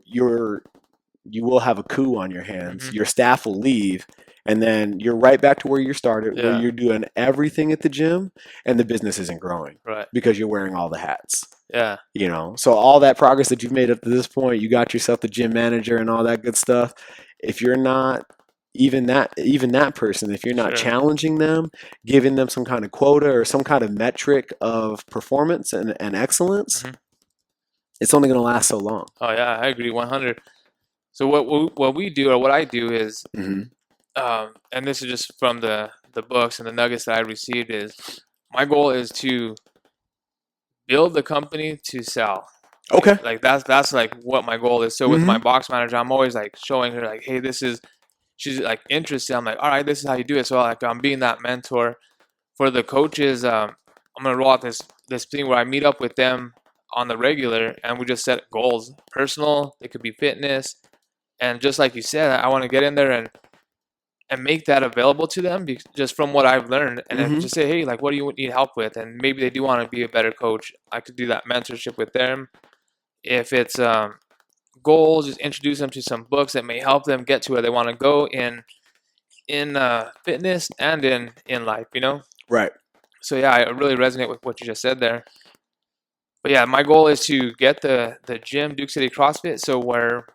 you will have a coup on your hands. hmm Your staff will leave, and then you're right back to where you started, where yeah, you're doing everything at the gym, and the business isn't growing right, because you're wearing all the hats. yeah, You know, so all that progress that you've made up to this point, you got yourself the gym manager and all that good stuff. If you're not even that person, if you're not sure, challenging them, giving them some kind of quota or some kind of metric of performance and excellence, hmm it's only going to last so long. oh yeah, I agree 100. So what we do or what I do is, Hmm. and this is just from the books and the nuggets that I received is, my goal is to build the company to sell. Okay. Like that's like what my goal is. So with my box manager, I'm always like showing her like, hey, she's like interested. I'm like, all right, this is how you do it. So like I'm being that mentor for the coaches. I'm gonna roll out this thing where I meet up with them on the regular and we just set goals, personal. It could be fitness, and just like you said, I want to get in there and make that available to them just from what I've learned, and then just say, hey, like, what do you need help with? And maybe they do want to be a better coach. I could do that mentorship with them. If it's goals, just introduce them to some books that may help them get to where they want to go in fitness and in life, you know. Right. So yeah, I really resonate with what you just said there. But yeah, my goal is to get the gym, Duke City CrossFit, so where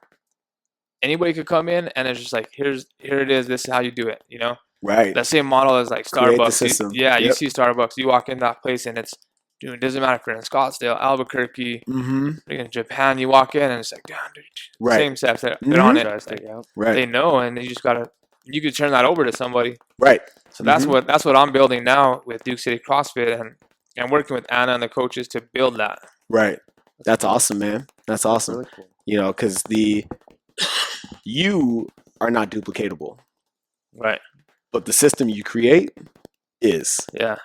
anybody could come in and it's just like, here it is, this is how you do it, you know. Right. That same model as like Create the Starbucks. system. You Yep. see Starbucks, you walk in that place and it's, dude, it doesn't matter if you're in Scottsdale, Albuquerque, in Japan, you walk in and it's like, damn, dude, Right. same steps, they're on it. Right. They know, and you just gotta, you could turn that over to somebody. Right. So that's what I'm building now with Duke City CrossFit, and working with Anna and the coaches to build that. Right. That's awesome, man. That's awesome. Really cool. You know, because you are not duplicatable, Right. but the system you create is. Yeah.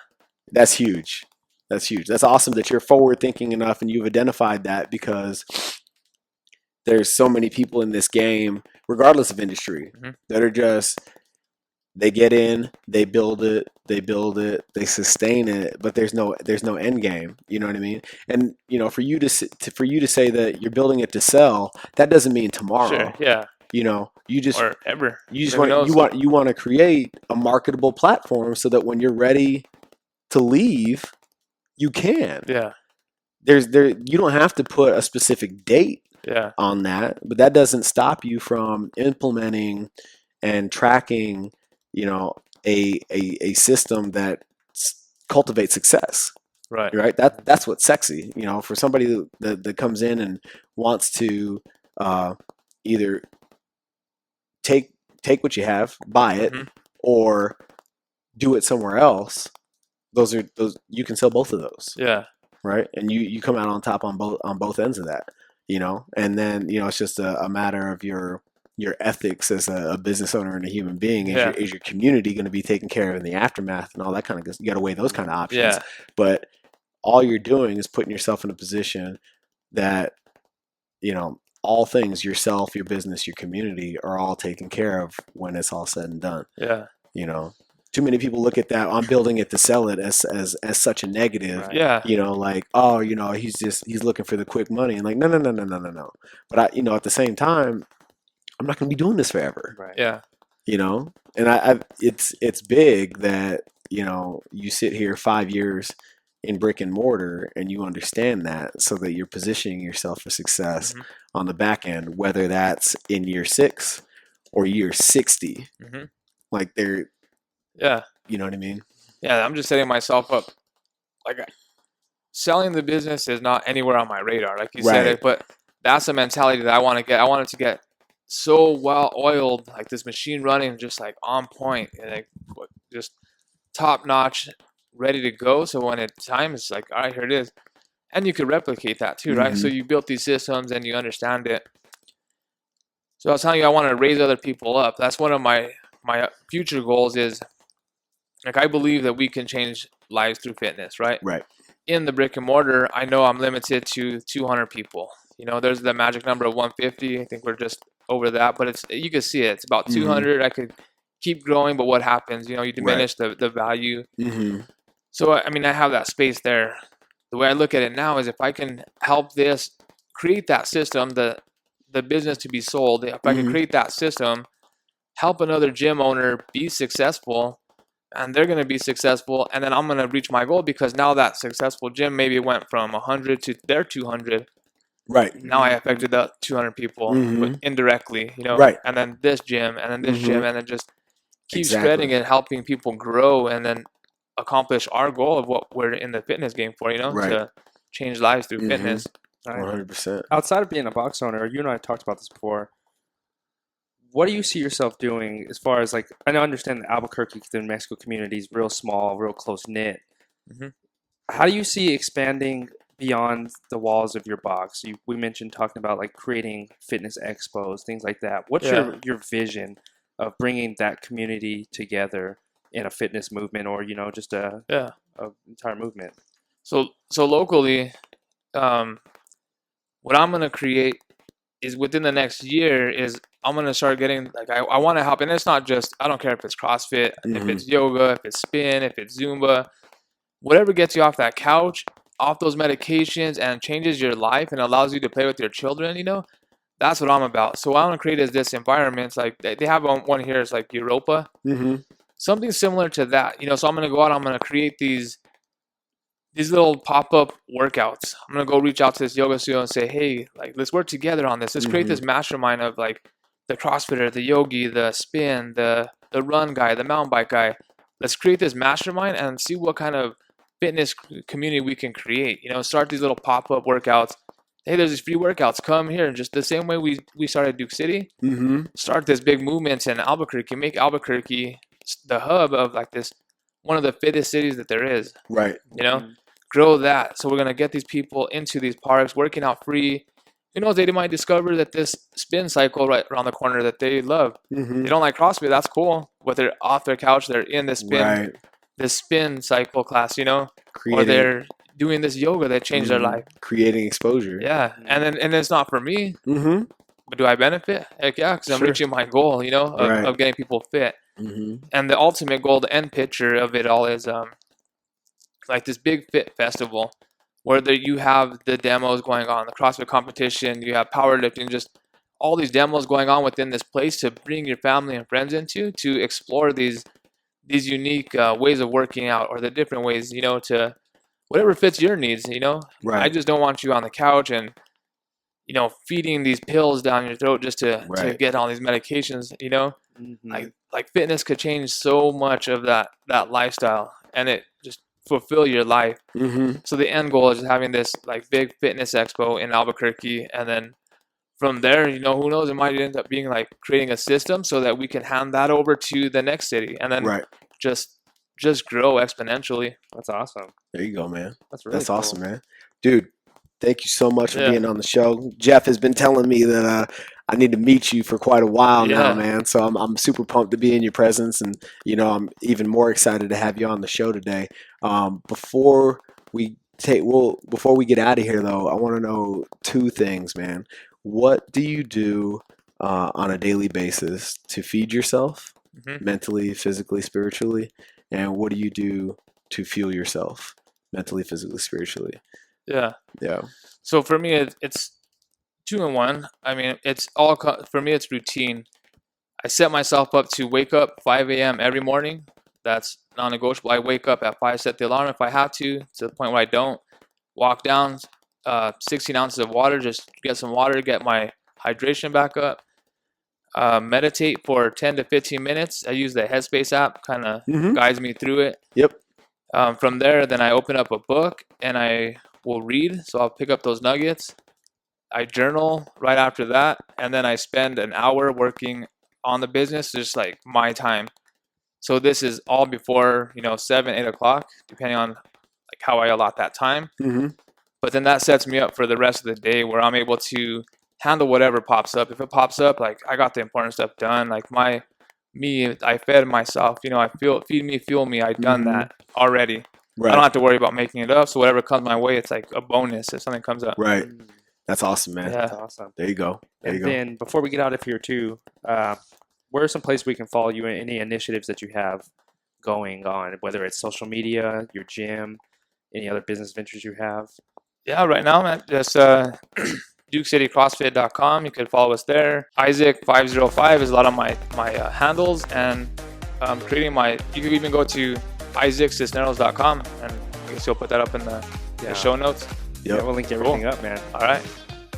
That's huge. That's huge. That's awesome that you're forward thinking enough and you've identified that, because there's so many people in this game, regardless of industry, that are just, they get in, they build it, they sustain it, but there's no end game. You know what I mean? And you know, for you to say that you're building it to sell, that doesn't mean tomorrow. Sure. Yeah. You know, you just Or ever. you just Who knows? you want to create a marketable platform so that when you're ready to leave, you can. Yeah. You don't have to put a specific date Yeah. on that, but that doesn't stop you from implementing and tracking, you know, a system that cultivates success. Right. Right. That's what's sexy. You know, for somebody that comes in and wants to either take what you have, buy it, or do it somewhere else. Those you can sell both of those. Yeah. Right. And you come out on top on both ends of that. You know, and then, you know, it's just a matter of your ethics as a business owner and a human being. Is your community going to be taken care of in the aftermath and all that kind of good? You got to weigh those kind of options. Yeah. But all you're doing is putting yourself in a position that, you know, all things, yourself, your business, your community, are all taken care of when it's all said and done. Yeah. You know, too many people look at that, I'm building it to sell it, as such a negative. Right. Yeah. You know, like, oh, you know, he's looking for the quick money, and like, no. But you know, at the same time, I'm not going to be doing this forever. Right. Yeah. You know, and it's big that, you know, you sit here 5 years in brick and mortar and you understand that, so that you're positioning yourself for success on the back end, whether that's in year 6 or year 60. Like, Yeah. you know what I mean? Yeah. I'm just setting myself up. Like, selling the business is not anywhere on my radar, like you said Right. it, but that's the mentality that I want to get. I want it to get so well oiled, like this machine running, just like on point, and like just top notch, ready to go. So when it's time, it's like, all right, here it is. And you could replicate that too, right? So you built these systems and you understand it. So I was telling you, I want to raise other people up. That's one of my future goals. Is like, I believe that we can change lives through fitness, right? Right. In the brick and mortar, I know I'm limited to 200 people. You know, there's the magic number of 150. I think we're just over that, but you can see it. It's about 200. I could keep growing, but what happens? You know, you diminish the value. So, I mean, I have that space there. The way I look at it now is, if I can help this create that system, the business to be sold, if I can create that system, help another gym owner be successful, and they're going to be successful, and then I'm going to reach my goal, because now that successful gym maybe went from 100 to their 200. Right. Now I affected the 200 people but indirectly, you know. Right. And then this gym, and then this gym, and then just keep Exactly. spreading it, helping people grow, and then accomplish our goal of what we're in the fitness game for, you know, Right. to change lives through fitness. Right. 100%. Outside of being a box owner, you and I talked about this before. What do you see yourself doing as far as, like, I understand the Albuquerque, the New Mexico community is real small, real close knit. How do you see expanding beyond the walls of your box? We mentioned talking about like creating fitness expos, things like that. What's Yeah. your vision of bringing that community together in a fitness movement, or just Yeah. a entire movement? So locally, um, what I'm gonna create is within the next year is I'm gonna start getting like I want to help, and it's not just I don't care if it's CrossFit, if it's yoga, if it's spin, if it's Zumba, whatever gets you off that couch, off those medications, and changes your life and allows you to play with your children. That's what I'm about. So what I want to create is this environment. It's like they have one here. It's like Europa, Mm-hmm. something similar to that. So I'm gonna go out. I'm gonna create these little pop-up workouts. I'm gonna go reach out to this yoga studio and say, hey, like let's work together on this. Let's create this mastermind of like the CrossFitter, the yogi, the spin, the run guy, the mountain bike guy. Let's create this mastermind and see what kind of fitness community we can create. Start these little pop-up workouts. Hey, there's these free workouts. Come here. And just the same way we started Duke City, start this big movement in Albuquerque. Make Albuquerque the hub of like this one of the fittest cities that there is. Right. Grow that. So we're gonna get these people into these parks, working out free. They might discover that this spin cycle right around the corner that they love. They don't like CrossFit. That's cool. But they're off their couch, they're in this spin cycle class. Or they're doing this yoga that changed their life. Creating exposure. Yeah, and it's not for me. But do I benefit? Heck yeah, because I'm reaching my goal. Of getting people fit. And the ultimate goal, the end picture of it all is like this big fit festival where you have the demos going on, the CrossFit competition, you have powerlifting, just all these demos going on within this place to bring your family and friends into to explore these unique ways of working out, or the different ways, to whatever fits your needs. I just don't want you on the couch and feeding these pills down your throat just to get all these medications. Like fitness could change so much of that lifestyle, and it just fulfill your life. So the end goal is having this like big fitness expo in Albuquerque, and then from there, who knows, it might end up being like creating a system so that we can hand that over to the next city, and then just grow exponentially. That's awesome. There you go, man. That's cool. Awesome, man. Dude, thank you so much for being on the show. Jeff has been telling me that I need to meet you for quite a while now, man. So I'm super pumped to be in your presence, and I'm even more excited to have you on the show today. Before we get out of here, though, I want to know two things, man. What do you do on a daily basis to feed yourself, mentally, physically, spiritually, and what do you do to fuel yourself, mentally, physically, spiritually? Yeah. Yeah. So for me, it's 2 in 1. I mean, for me, it's routine. I set myself up to wake up 5 a.m. every morning. That's non-negotiable. I wake up at 5, set the alarm if I have to the point where I don't. Walk down 16 ounces of water, just get some water, get my hydration back up. Meditate for 10 to 15 minutes. I use the Headspace app, kind of guides me through it. Yep. From there, then I open up a book and I will read. So I'll pick up those nuggets. I journal right after that, and then I spend an hour working on the business, just like my time. So this is all before 7, 8 o'clock, depending on like how I allot that time. But then that sets me up for the rest of the day, where I'm able to handle whatever pops up. If it pops up, like I got the important stuff done. Like I fed myself. I feed me, fuel me. I've done that already. I don't have to worry about making it up. So whatever comes my way, it's like a bonus if something comes up. Right. That's awesome, man. Yeah. That's awesome. There you go. Then before we get out of here too, where are some places we can follow you in any initiatives that you have going on, whether it's social media, your gym, any other business ventures you have? Yeah, right now I'm at just DukeCityCrossFit.com. You can follow us there. Issac505 is a lot of my handles, and you can even go to IssacSisneros.com, and I guess you'll put that up in the show notes. Yeah, we'll link everything up, man. All right.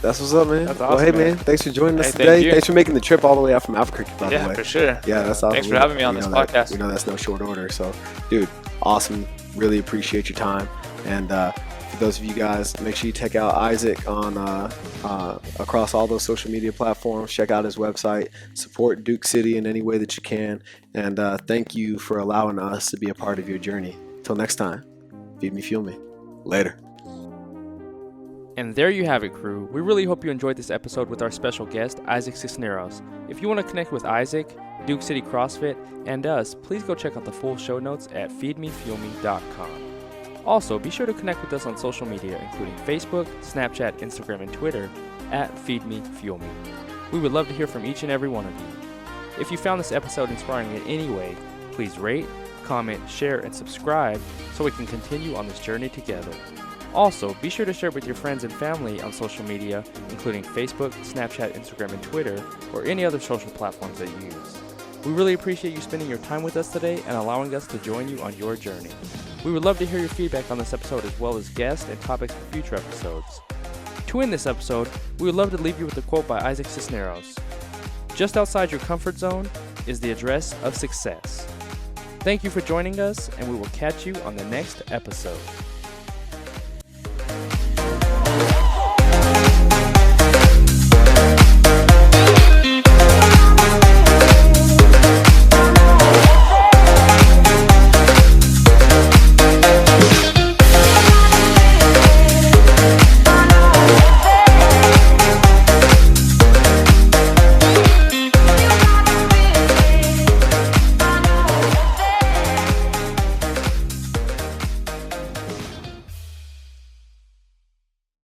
That's what's up, man. That's awesome, well, hey, man. Thanks for joining us Thank today. you. Thanks for making the trip all the way out from Albuquerque, by the way. Yeah, for sure. Yeah, that's awesome. Thanks for having me on this podcast. We know that's no short order. So, dude, awesome. Really appreciate your time. And for those of you guys, make sure you check out Issac on across all those social media platforms. Check out his website. Support Duke City in any way that you can. And thank you for allowing us to be a part of your journey. Till next time, feed me, fuel me. Later. And there you have it, crew. We really hope you enjoyed this episode with our special guest, Issac Sisneros. If you want to connect with Isaac, Duke City CrossFit, and us, please go check out the full show notes at feedmefuelme.com. Also, be sure to connect with us on social media, including Facebook, Snapchat, Instagram, and Twitter at feedmefuelme. We would love to hear from each and every one of you. If you found this episode inspiring in any way, please rate, comment, share, and subscribe so we can continue on this journey together. Also, be sure to share it with your friends and family on social media, including Facebook, Snapchat, Instagram, and Twitter, or any other social platforms that you use. We really appreciate you spending your time with us today and allowing us to join you on your journey. We would love to hear your feedback on this episode as well as guests and topics for future episodes. To end this episode, we would love to leave you with a quote by Issac Sisneros. Just outside your comfort zone is the address of success. Thank you for joining us, and we will catch you on the next episode.